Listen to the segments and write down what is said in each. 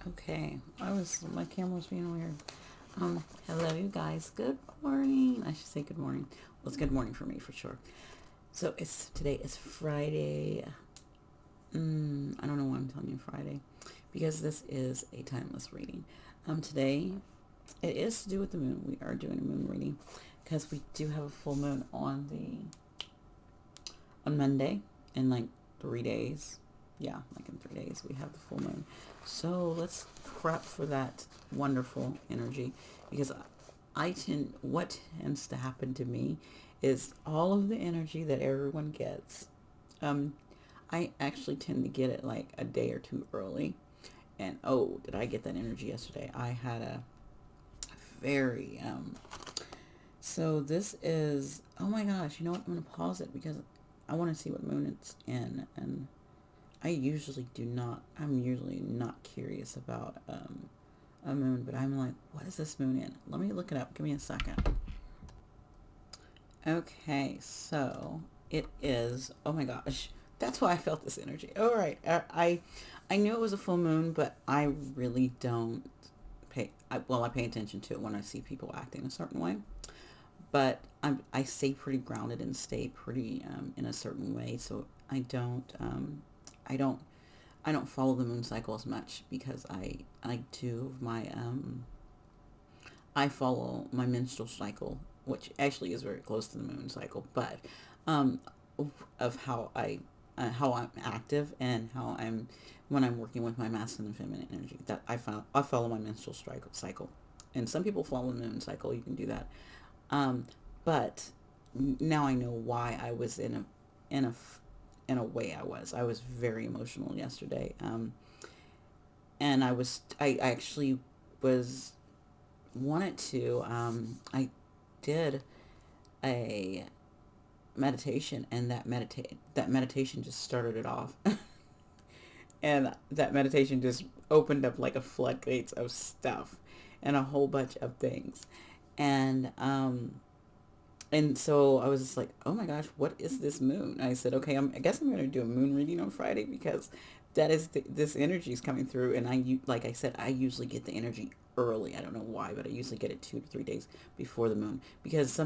Okay, my camera was being weird. Hello, you guys. Good morning. I should say good morning. Well, it's good morning for me for sure. So today is Friday. I don't know why I'm telling you Friday, because this is a timeless reading. Today it is to do with the moon. We are doing a moon reading because we do have a full moon on Monday in like 3 days. Yeah, like in 3 days we have the full moon. So let's prep for that wonderful energy, because what tends to happen to me is all of the energy that everyone gets. Um, I actually tend to get it like a day or two early. And oh, did I get that energy yesterday? I had a very so this is, oh my gosh, you know what? I'm gonna pause it because I want to see what moon it's in, and I'm usually not curious about a moon, but I'm like, what is this moon in? Let me look it up. Give me a second. Okay, so it is, oh my gosh, that's why I felt this energy. All right, I knew it was a full moon, but I really don't I pay attention to it when I see people acting a certain way. But I stay pretty grounded and stay pretty in a certain way. So I don't, I don't follow the moon cycle as much, because I do my I follow my menstrual cycle, which actually is very close to the moon cycle, but um, of how I'm active and how I'm when I'm working with my masculine and feminine energy. That I follow my menstrual cycle, and some people follow the moon cycle. You can do that. But now I know why I was in a in a way I was very emotional yesterday. And I actually was wanted to I did a meditation, and that meditation just started it off. And that meditation just opened up like a floodgates of stuff and a whole bunch of things. And so I was just like, oh my gosh, what is this moon? I said, okay, I guess I'm going to do a moon reading on Friday, because this energy is coming through. And like I said, I usually get the energy early. I don't know why, but I usually get it 2 to 3 days before the moon, because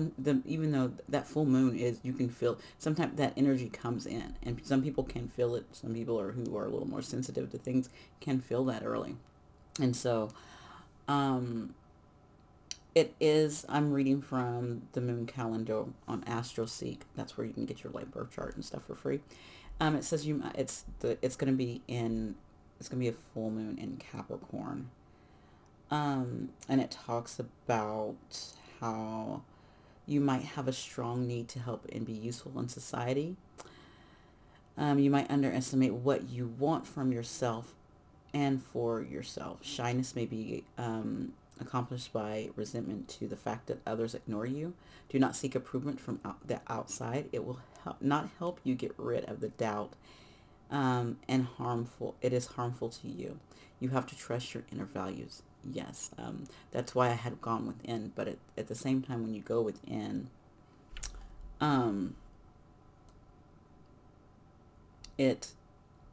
even though that full moon is, you can feel sometimes that energy comes in, and some people can feel it. Some people who are a little more sensitive to things can feel that early. And so, um, it is. I'm reading from the moon calendar on AstroSeek. That's where you can get your light birth chart and stuff for free. It says it's going to be in it's going to be a full moon in Capricorn. And it talks about how you might have a strong need to help and be useful in society. You might underestimate what you want from yourself and for yourself. Shyness may be accomplished by resentment to the fact that others ignore you. Do not seek approval from the outside. It will not help you get rid of the doubt, and harmful. It is harmful to you. You have to trust your inner values. Yes, that's why I had gone within. But at the same time, when you go within, um, it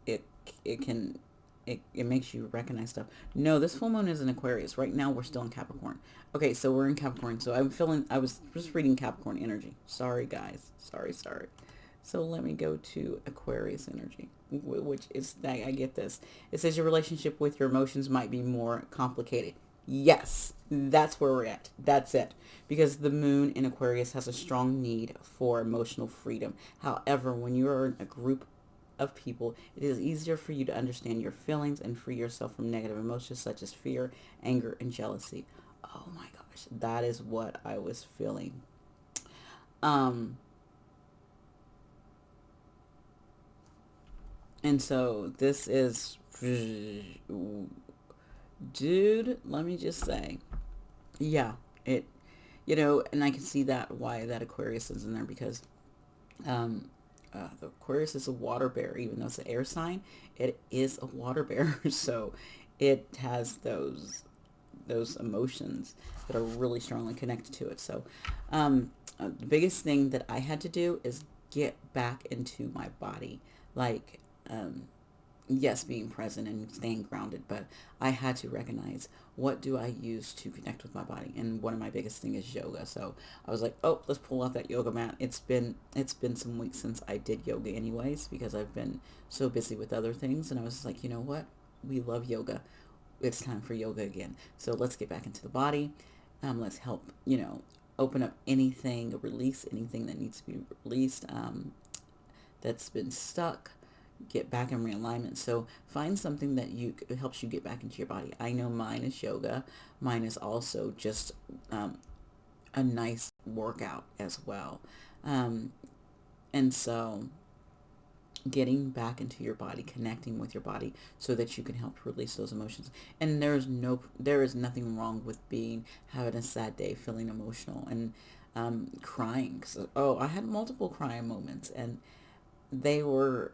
it it can it makes you recognize stuff. No, this full moon is in Aquarius. Right now we're still in Capricorn. Okay, so we're in Capricorn. So I was just reading Capricorn energy. Sorry guys. Sorry. So let me go to Aquarius energy, which is, I get this. It says your relationship with your emotions might be more complicated. Yes, that's where we're at. That's it. Because the moon in Aquarius has a strong need for emotional freedom. However, when you are in a group of people, it is easier for you to understand your feelings and free yourself from negative emotions such as fear, anger, and jealousy. Oh my gosh, that is what I was feeling. Um, and so this is, dude, let me just say, yeah, it, and I can see that why that Aquarius is in there, because um, the Aquarius is a water bear, even though it's an air sign. It is a water bear, so it has those emotions that are really strongly connected to it. So, the biggest thing that I had to do is get back into my body, like, yes, being present and staying grounded, but I had to recognize, what do I use to connect with my body? And one of my biggest thing is yoga. So I was like, oh, let's pull out that yoga mat. It's been some weeks since I did yoga anyways, because I've been so busy with other things. And I was just like, you know what? We love yoga. It's time for yoga again. So let's get back into the body. Let's help, open up anything, release anything that needs to be released, that's been stuck, get back in realignment. So find something that helps you get back into your body. I know mine is yoga. Mine is also just a nice workout as well. Um, and so getting back into your body, connecting with your body so that you can help release those emotions. And there is nothing wrong with having a sad day, feeling emotional, and crying. So, oh, I had multiple crying moments, and they were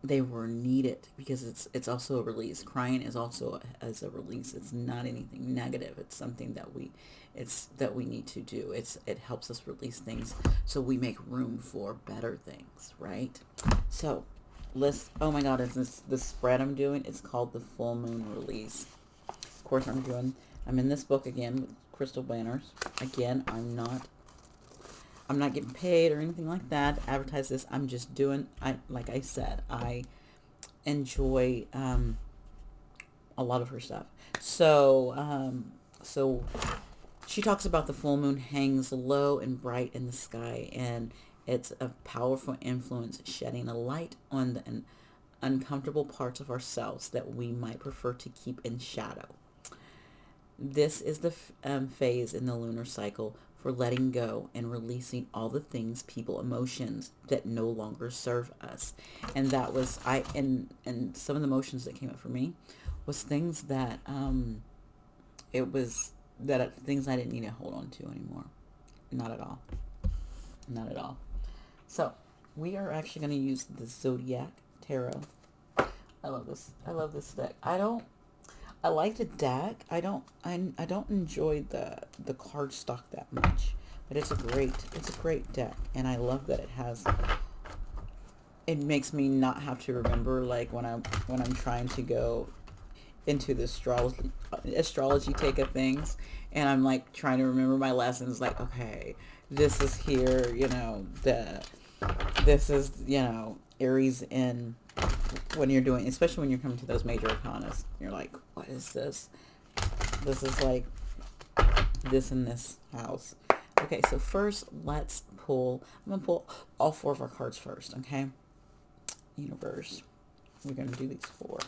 they were needed, because it's also a release. Crying is also as a release. It's not anything negative. It's something that we need to do. It helps us release things so we make room for better things, right? So oh my god, is this spread I'm doing? It's called the full moon release. Of course, I'm in this book again with crystal banners. Again, I'm not getting paid or anything like that. Advertise this. I'm just doing. Like I said, I enjoy a lot of her stuff. So she talks about the full moon hangs low and bright in the sky, and it's a powerful influence, shedding a light on the uncomfortable parts of ourselves that we might prefer to keep in shadow. This is the phase in the lunar cycle for letting go and releasing all the things, people, emotions that no longer serve us. And that was and some of the emotions that came up for me was things that it was that things I didn't need to hold on to anymore. Not at all. Not at all. So we are actually going to use the Zodiac Tarot. I love this. I love this deck. I like the deck. I don't enjoy the card stock that much, but it's a great deck, and I love that it makes me not have to remember, like when I'm trying to go into the astrology take of things, and I'm like trying to remember my lessons, like, okay, this is here, this is, Aries in, when you're doing, especially when you're coming to those major arcanas, you're like, what is this? This is like this in this house. Okay, so first I'm gonna pull all four of our cards first, okay? Universe. We're gonna do these four.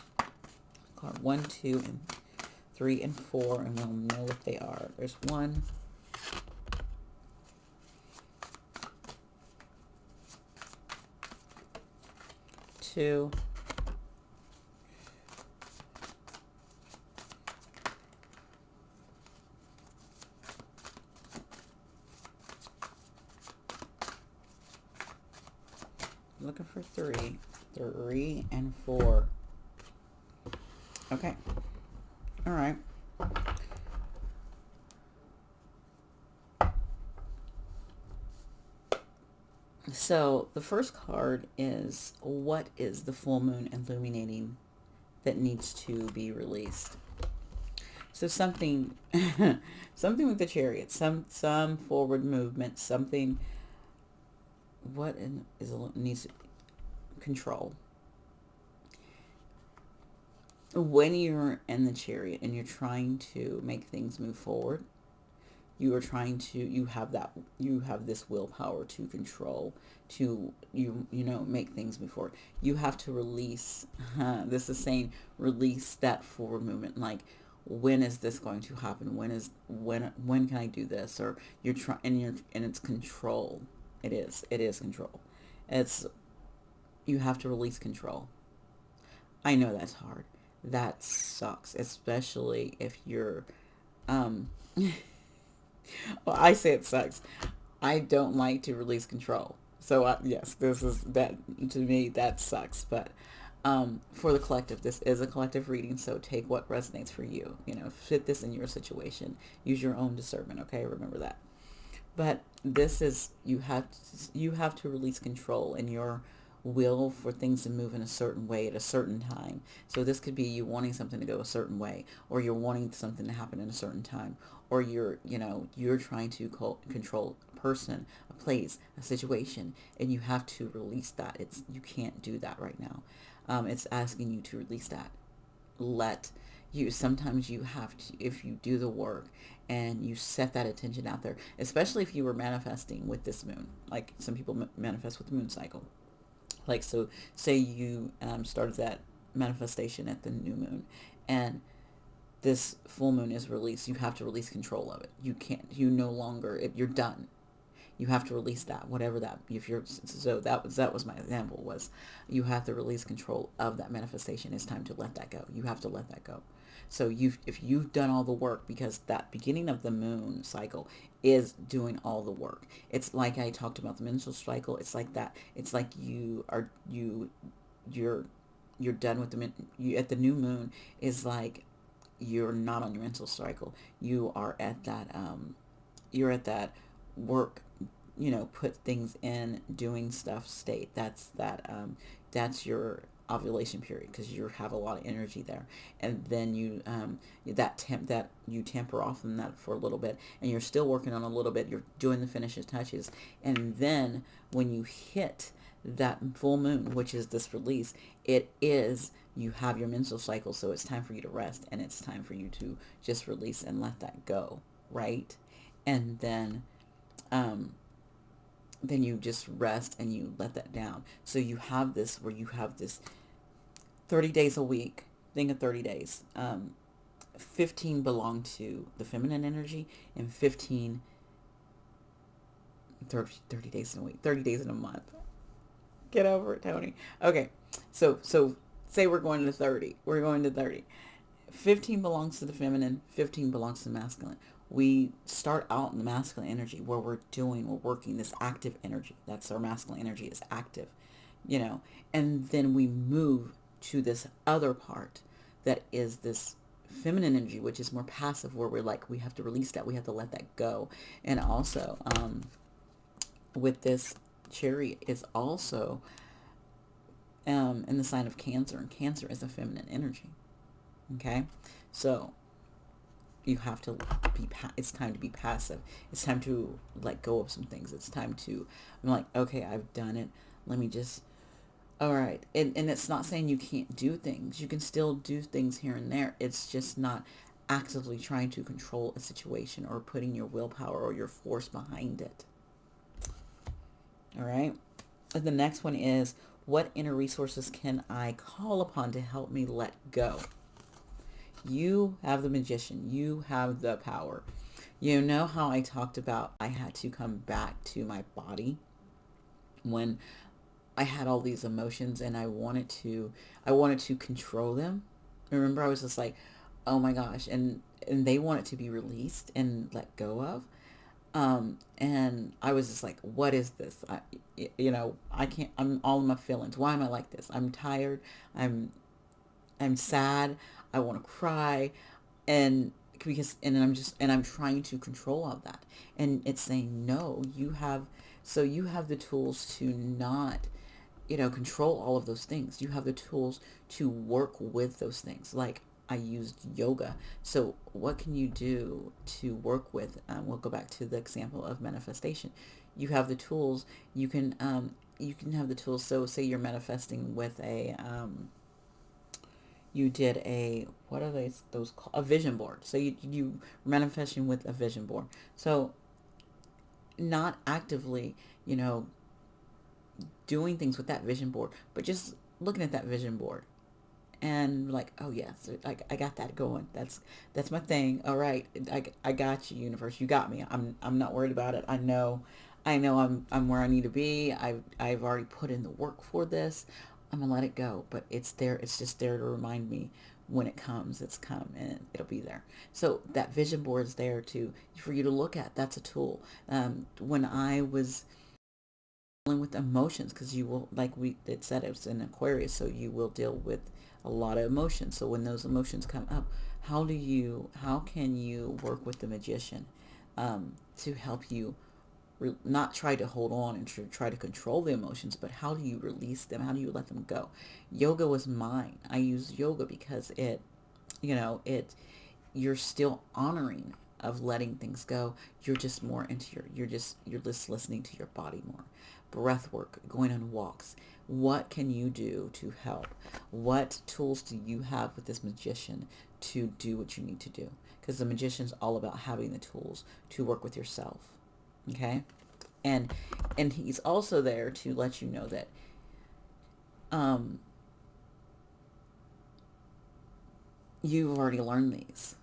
Card 1, 2, and 3, and 4, and we'll know what they are. There's 1, 2, 3, and 4. Okay. All right. So the first card is, what is the full moon illuminating that needs to be released? So something, something with the Chariot, some forward movement, something. Needs control? When you're in the Chariot and you're trying to make things move forward, you have this willpower to control, to make things move forward. You have to release. This is saying release that forward movement. Like, when is this going to happen? When can I do this? Or you're trying, and it's control. It is control. It's You have to release control. I know that's hard. That sucks, especially if you're well, I say it sucks. I don't like to release control. So yes, this is that to me that sucks. But for the collective, this is a collective reading, so take what resonates for you. Fit this in your situation. Use your own discernment. Okay, remember that. But this is you have to release control in your will for things to move in a certain way at a certain time. So this could be you wanting something to go a certain way, or you're wanting something to happen in a certain time, or you're trying to control a person, a place, a situation, and you have to release that. You can't do that right now. It's asking you to release that. Let you Sometimes you have to, if you do the work and you set that attention out there, especially if you were manifesting with this moon, like some people manifest with the moon cycle. Like, so say you started that manifestation at the new moon, and this full moon is released. You have to release control of it. You can't, you no longer, you're done. You have to release that, whatever that, if you're, so that was my example, was you have to release control of that manifestation. It's time to let that go. You have to let that go. So if you've done all the work, because that beginning of the moon cycle is doing all the work. It's like I talked about the menstrual cycle. It's like that. It's like you're done with you at the new moon, is like you're not on your menstrual cycle. You are at that you're at that work, put things in, doing stuff state. That's your ovulation period, because you have a lot of energy there. And then that you tamper off from that for a little bit, and you're still working on a little bit. You're doing the finishes touches, and then when you hit that full moon, which is this release, you have your menstrual cycle, so it's time for you to rest, and it's time for you to just release and let that go, right? And then you just rest and you let that down. So you have this, where you have this 30 days a week. Think of 30 days. 15 belong to the feminine energy, and 30 days in a week, 30 days in a month. Get over it, Tony. Okay, so say we're going to 30. We're going to 30. 15 belongs to the feminine, 15 belongs to the masculine. We start out in the masculine energy, where we're working this active energy. That's our masculine energy, is active, and then we move to this other part that is this feminine energy, which is more passive, where we have to release that. We have to let that go. And also, with this chariot is also in the sign of Cancer, and Cancer is a feminine energy. Okay, so you have to it's time to be passive. It's time to let go of some things. It's time to, I'm like, okay, I've done it. Let me just, all right. And it's not saying you can't do things. You can still do things here and there. It's just not actively trying to control a situation or putting your willpower or your force behind it. All right. And the next one is, what inner resources can I call upon to help me let go? You have the Magician. You have the power. You know how I talked about I had to come back to my body when I had all these emotions, and I wanted to control them. Remember, I was just like, oh my gosh, and they wanted to be released and let go of. And I was just like, what is this? I can't, I'm all in my feelings. Why am I like this? I'm tired. I'm sad. I want to cry. And I'm trying to control all that. And it's saying, no, you have the tools to not, control all of those things. You have the tools to work with those things. Like, I used yoga. So what can you do to work with? We'll go back to the example of manifestation. You have the tools. You can have the tools. So say you're manifesting with you did what are those called? A vision board. So you manifesting with a vision board. So not actively, doing things with that vision board, but just looking at that vision board and like, oh yes, I got that going. That's my thing. All right, I got you, universe. You got me. I'm not worried about it. I know I'm where I need to be. I've already put in the work for this. I'm gonna let it go, but it's there. It's just there to remind me when it comes. It's come and it'll be there. So that vision board is there for you to look at. That's a tool. When I was dealing with emotions, because you will, it said it was in Aquarius, so you will deal with a lot of emotions. So when those emotions come up, how can you work with the Magician to help you not try to hold on and try to control the emotions, but how do you release them? How do you let them go? Yoga was mine. I use yoga because it you're still honoring of letting things go. You're just more into you're just listening to your body more. Breath work, going on walks. What can you do to help? What tools do you have with this magician to do what you need to do? Because the magician's all about having the tools to work with yourself. Okay? And he's also there to let you know that um you've already learned these.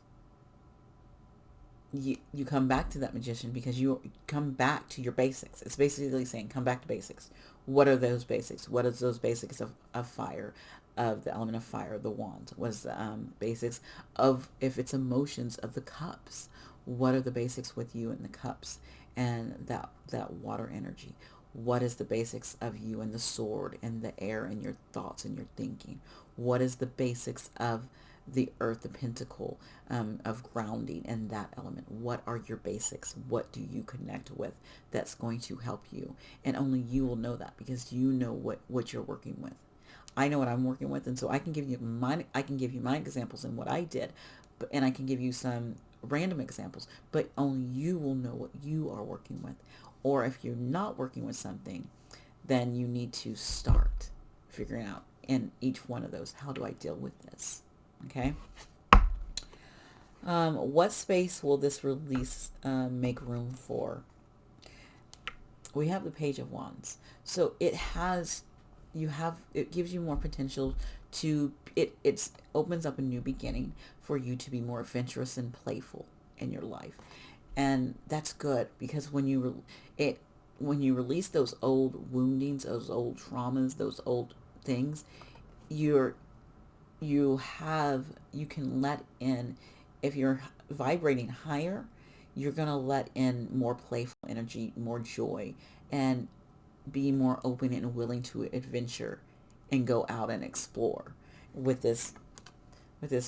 You come back to that magician because you come back to your basics. It's basically saying come back to basics. What are those basics? What is those basics of fire, of the element of fire, the wands? What is the basics of, if it's emotions, of the cups? What are the basics with you and the cups and that water energy? What is the basics of you and the sword and the air and your thoughts and your thinking? What is the basics of the earth, the pentacle, of grounding and that element? What are your basics? What do you connect with that's going to help you? And only you will know that, because you know what you're working with. I know what I'm working with, and so I can give you my examples and what I did, and I can give you some random examples, but only you will know what you are working with. Or if you're not working with something, then you need to start figuring out in each one of those, how do I deal with this? Okay. What space will this release make room for? We have the Page of Wands. So it gives you more potential to, it opens up a new beginning for you to be more adventurous and playful in your life. And that's good, because when you release those old woundings, those old traumas, those old things, you're you can let in, if you're vibrating higher, you're going to let in more playful energy, more joy, and be more open and willing to adventure and go out and explore with this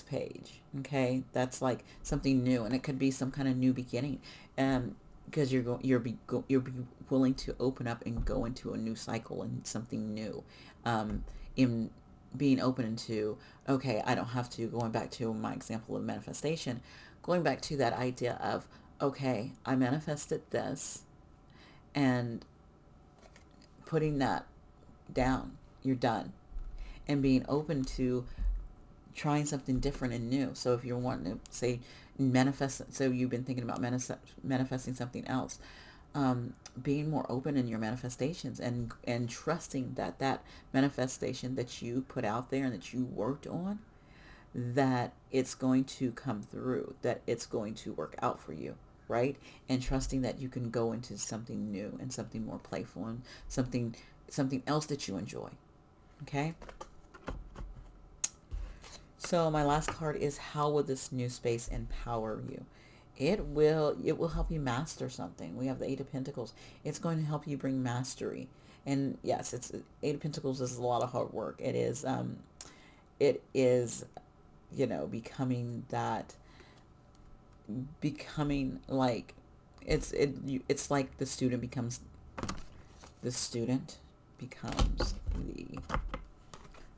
page. Okay, that's like something new, and it could be some kind of new beginning, because you'll be willing to open up and go into a new cycle and something new, in being open to, okay, I don't have to, going back to my example of manifestation, going back to that idea of, okay, I manifested this, and putting that down, you're done, and being open to trying something different and new. So if you're wanting to say manifest, so you've been thinking about manifesting something else, being more open in your manifestations, and trusting that manifestation that you put out there and that you worked on, that it's going to come through, that it's going to work out for you, right? And trusting that you can go into something new and something more playful and something else that you enjoy. Okay? So my last card is, how will this new space empower you? It will help you master something. We have the Eight of Pentacles. It's going to help you bring mastery. And yes, it's Eight of Pentacles is a lot of hard work. It is becoming like, it's like the student becomes the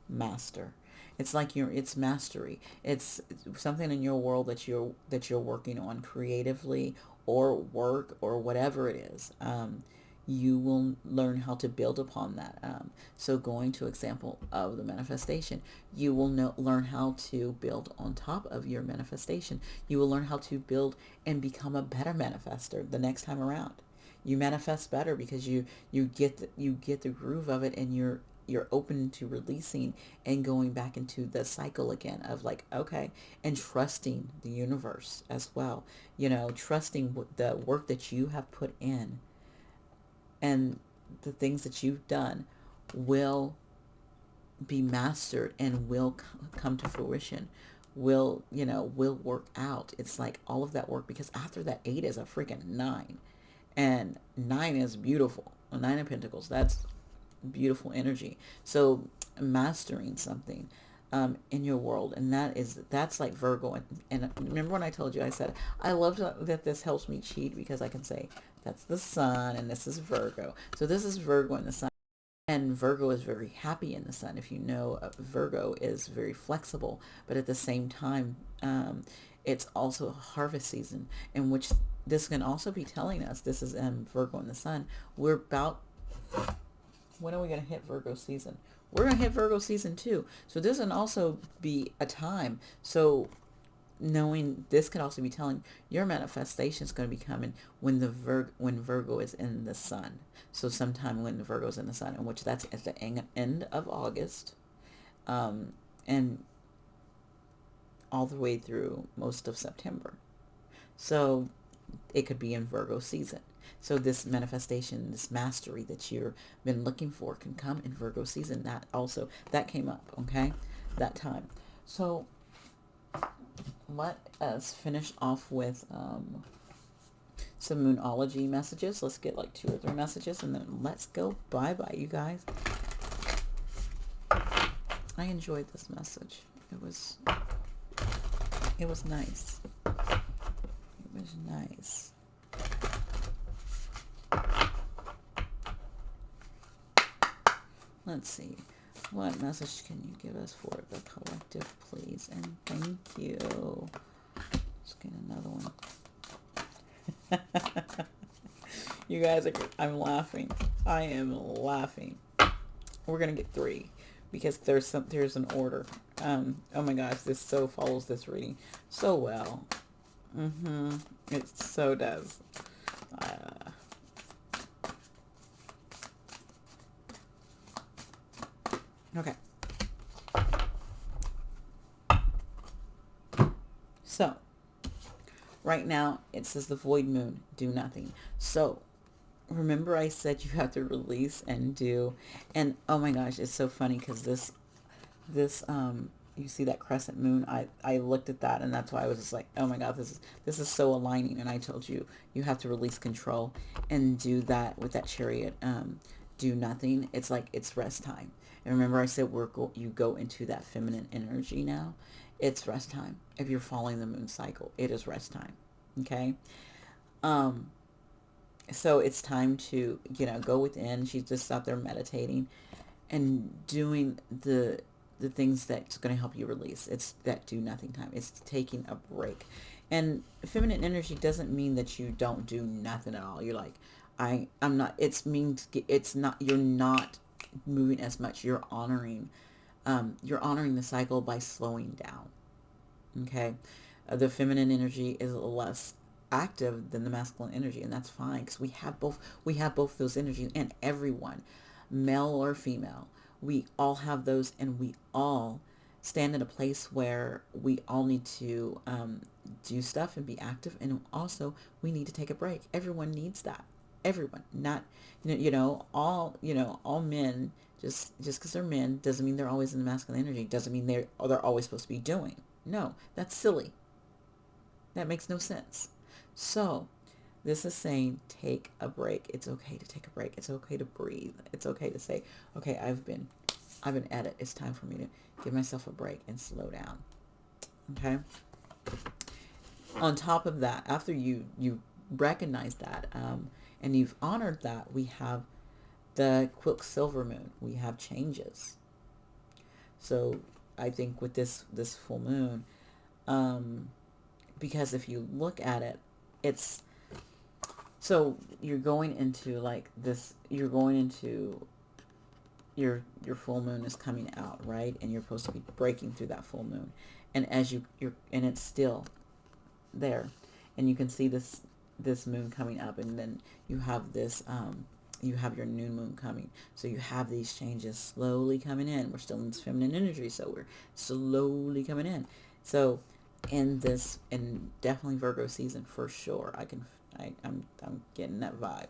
master. It's like it's mastery. It's something in your world that you're working on creatively, or work, or whatever it is. You will learn how to build upon that. So going to example of the manifestation, you will learn how to build on top of your manifestation. You will learn how to build and become a better manifester the next time around. You manifest better because you get the groove of it, and you're open to releasing and going back into the cycle again of like, okay, and trusting the universe as well. Trusting the work that you have put in, and the things that you've done will be mastered and will come to fruition, will work out. It's like all of that work, because after that 8 is a freaking 9, and 9 is beautiful. A 9 of Pentacles, that's beautiful energy. So mastering something, in your world, and that's like Virgo. And remember when I told you, I said I love that this helps me cheat because I can say that's the sun and this is Virgo. So this is Virgo in the sun, and Virgo is very happy in the sun. If you know, Virgo is very flexible, but at the same time, it's also a harvest season in which this can also be telling us this is Virgo in the sun. We're about, when are we going to hit Virgo season? We're going to hit Virgo season too. So this can also be a time. So knowing this could also be telling your manifestation is going to be coming when when Virgo is in the sun. So sometime when the Virgo is in the sun, in which that's at the end of August, and all the way through most of September. So it could be in Virgo season. So this manifestation, this mastery that you've been looking for can come in Virgo season. That came up, okay, that time. So let us finish off with some Moonology messages. Let's get like 2 or 3 messages, and then let's go bye-bye, you guys. I enjoyed this message. It was nice. It was nice. Let's see. What message can you give us for the collective, please? And thank you. Let's get another one. You guys I'm laughing. I am laughing. We're going to get 3 because there's an order. Oh my gosh, this so follows this reading so well. It so does. Okay. So, right now, it says the void moon, do nothing. So, remember I said you have to release and do, and oh my gosh, it's so funny because this, you see that crescent moon, I looked at that, and that's why I was just like, oh my God, this is so aligning. And I told you, you have to release control and do that with that chariot, do nothing. It's like, it's rest time. And remember I said you go into that feminine energy now. It's rest time. If you're following the moon cycle, it is rest time. Okay. So it's time to, go within. She's just out there meditating and doing the things that's going to help you release. It's that do nothing time. It's taking a break. And feminine energy doesn't mean that you don't do nothing at all. You're like, I'm not, it's not, you're not moving as much. You're honoring the cycle by slowing down. Okay. The feminine energy is less active than the masculine energy, and that's fine because we have both those energies, and everyone, male or female, we all have those, and we all stand in a place where we all need to do stuff and be active, and also we need to take a break. Everyone needs that. Everyone, not all men. Just because they're men doesn't mean they're always in the masculine energy. Doesn't mean they're always supposed to be doing. No, that's silly. That makes no sense. So this is saying take a break. It's okay to take a break. It's okay to breathe. It's okay to say, okay, I've been at it. It's time for me to give myself a break and slow down. Okay. On top of that, after you recognize that, and you've honored that, we have the Quicksilver moon. We have changes. So I think with this full moon, because if you look at it, it's, so you're going into like this, you're going into your full moon is coming out, right? And you're supposed to be breaking through that full moon. And as you're, and it's still there, and you can see this moon coming up, and then you have this, you have your new moon coming. So you have these changes slowly coming in. We're still in this feminine energy, so we're slowly coming in. So in definitely Virgo season for sure, I'm getting that vibe.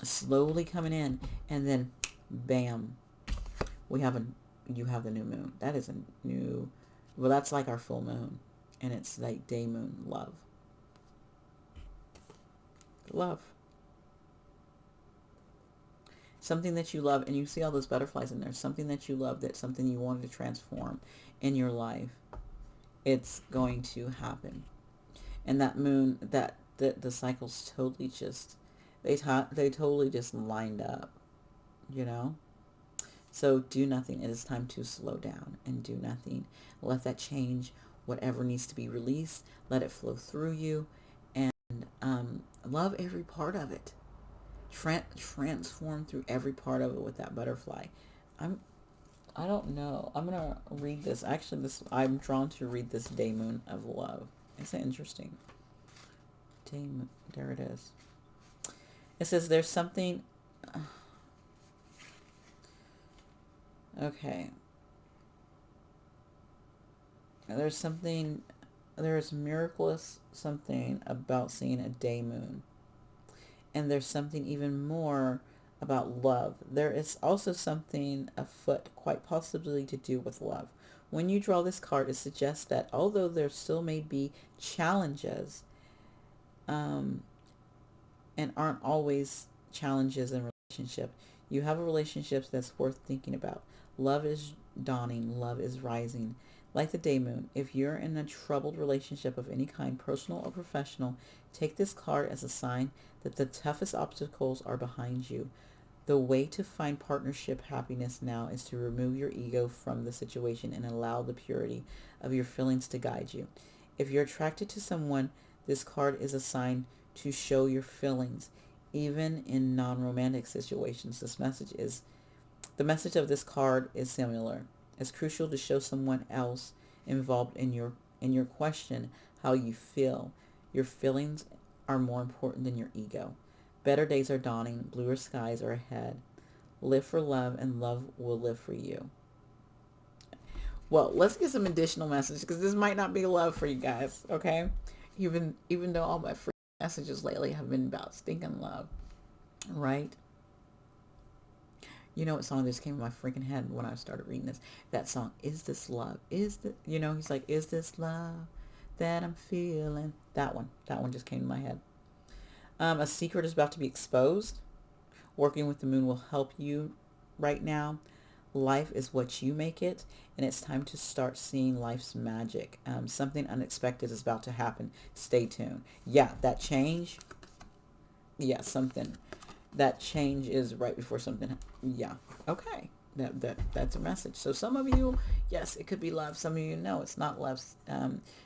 Slowly coming in, and then bam, you have the new moon. That is a new, well, that's like our full moon, and it's like day moon, love. something that you love, and you see all those butterflies in there, something that you love, that's something you wanted to transform in your life, it's going to happen. And that moon, that the cycles totally just, they totally just lined up, you know. So do nothing. It is time to slow down and do nothing. Let that change whatever needs to be released. Let it flow through you, and love every part of it. Transform through every part of it with that butterfly. I'm I don't know. I'm gonna read this. Actually, this I'm drawn to read this day moon of love. It's interesting. Day moon. There it is. It says there's something. Okay. There's something. There's miraculous something about seeing a day moon, and there's something even more about love. There is also something afoot, quite possibly to do with love. When you draw this card, it suggests that although there still may be challenges, um, and aren't always challenges in relationship, you have a relationship that's worth thinking about. Love is dawning. Love is rising. Like the day moon, if you're in a troubled relationship of any kind, personal or professional, take this card as a sign that the toughest obstacles are behind you. The way to find partnership happiness now is to remove your ego from the situation and allow the purity of your feelings to guide you. If you're attracted to someone, this card is a sign to show your feelings, even in non-romantic situations. The message of this card is similar. It's crucial to show someone else involved in your question how you feel. Your feelings are more important than your ego. Better days are dawning, bluer skies are ahead. Live for love and love will live for you. Well, let's get some additional messages because this might not be love for you guys, okay? Even though all my free messages lately have been about stinking love, right? You know what song just came in my freaking head when I started reading this? That song, Is This Love? He's like, is this love that I'm feeling? That one just came to my head. A secret is about to be exposed. Working with the moon will help you right now. Life is what you make it, and it's time to start seeing life's magic. Something unexpected is about to happen. Stay tuned. Yeah, that change. Yeah, something. That change is right before something. Yeah. Okay. That's a message. So some of you, yes, it could be love. Some of you, no, it's not love.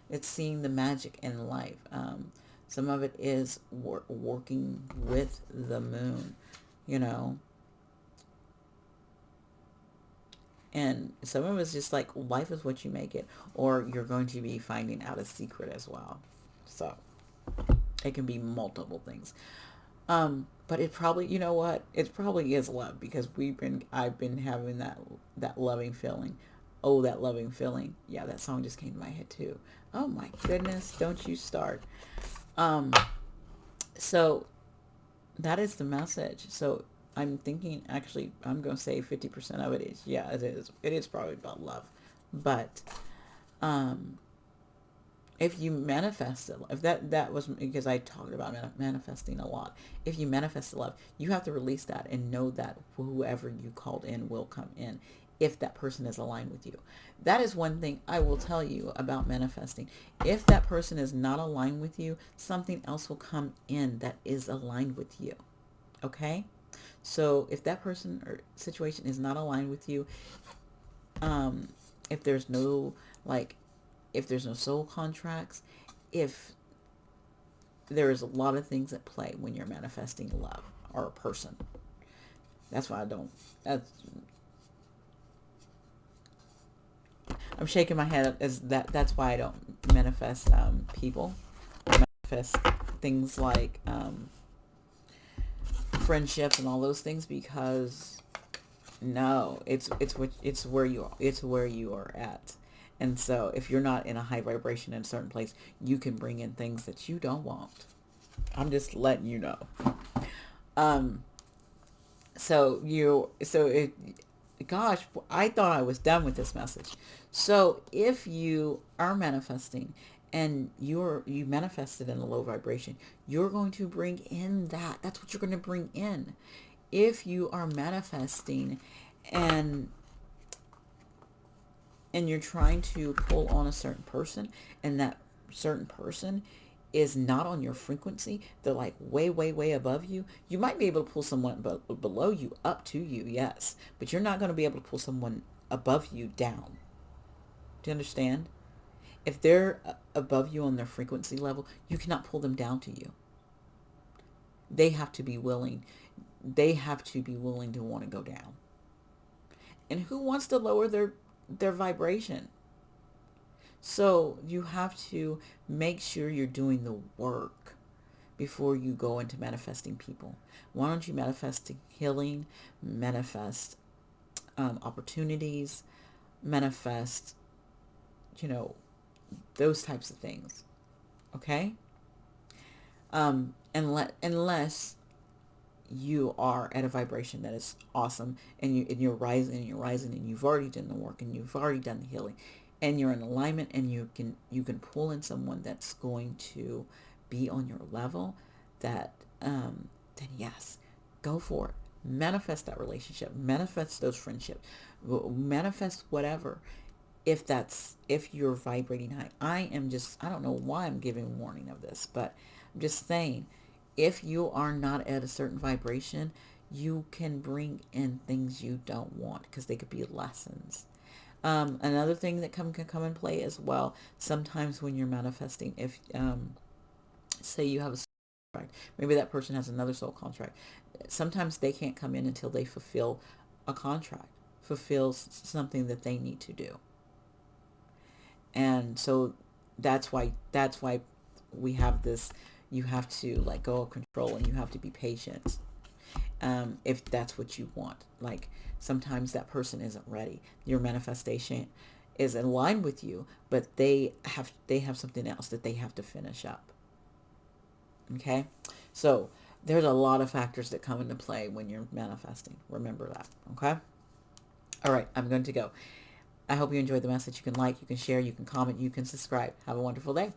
It's seeing the magic in life. Some of it is working with the moon, you know. And some of it's just like life is what you make it, or you're going to be finding out a secret as well. So it can be multiple things. But it probably, you know what? It probably is love because I've been having that loving feeling. Oh, that loving feeling. Yeah, that song just came to my head too. Oh my goodness, don't you start. Um, so that is the message. So I'm thinking, actually, I'm going to say 50% of it is, yeah, it is. It is probably about love. But um, if you manifest it, if that was because I talked about manifesting a lot. If you manifest love, you have to release that and know that whoever you called in will come in if that person is aligned with you. That is one thing I will tell you about manifesting. If that person is not aligned with you, something else will come in that is aligned with you. Okay? So if that person or situation is not aligned with you, if there's no like if there's no soul contracts, if there is a lot of things at play when you're manifesting love or a person. That's why I don't. I'm shaking my head as that. That's why I don't manifest people. I manifest things like friendships and all those things because no, it's where you are at. And so if you're not in a high vibration in a certain place, you can bring in things that you don't want. I'm just letting you know. Um, so it, gosh, I thought I was done with this message. So if you are manifesting and you manifested in a low vibration, you're going to bring in that. That's what you're going to bring in. if you are manifesting and you're trying to pull on a certain person, and that certain person is not on your frequency, they're like way, way, way above you, you might be able to pull someone below you up to you, yes, but you're not going to be able to pull someone above you down. Do you understand? If they're above you on their frequency level, you cannot pull them down to you. They have to be willing. They have to be willing to want to go down. And who wants to lower their vibration? So you have to make sure you're doing the work before you go into manifesting people. Why don't you manifest healing, manifest opportunities, manifest, you know, those types of things. Okay? Unless you are at a vibration that is awesome, and you're rising and you're rising, and you've already done the work, and you've already done the healing, and you're in alignment, and you can pull in someone that's going to be on your level, that then yes, go for it. Manifest that relationship, manifest those friendships, manifest whatever. If you're vibrating high, I don't know why I'm giving warning of this, but I'm just saying, if you are not at a certain vibration, you can bring in things you don't want, because they could be lessons. Another thing that can come in play as well, sometimes when you're manifesting, if say you have a soul contract, maybe that person has another soul contract, sometimes they can't come in until they fulfill a contract, fulfills something that they need to do. And so that's why we have this, you have to let go of control, and you have to be patient, if that's what you want. Like, sometimes that person isn't ready. Your manifestation is in line with you, but they have something else that they have to finish up. Okay? So there's a lot of factors that come into play when you're manifesting. Remember that. Okay? All right, I'm going to go. I hope you enjoyed the message. You can like, you can share, you can comment, you can subscribe. Have a wonderful day.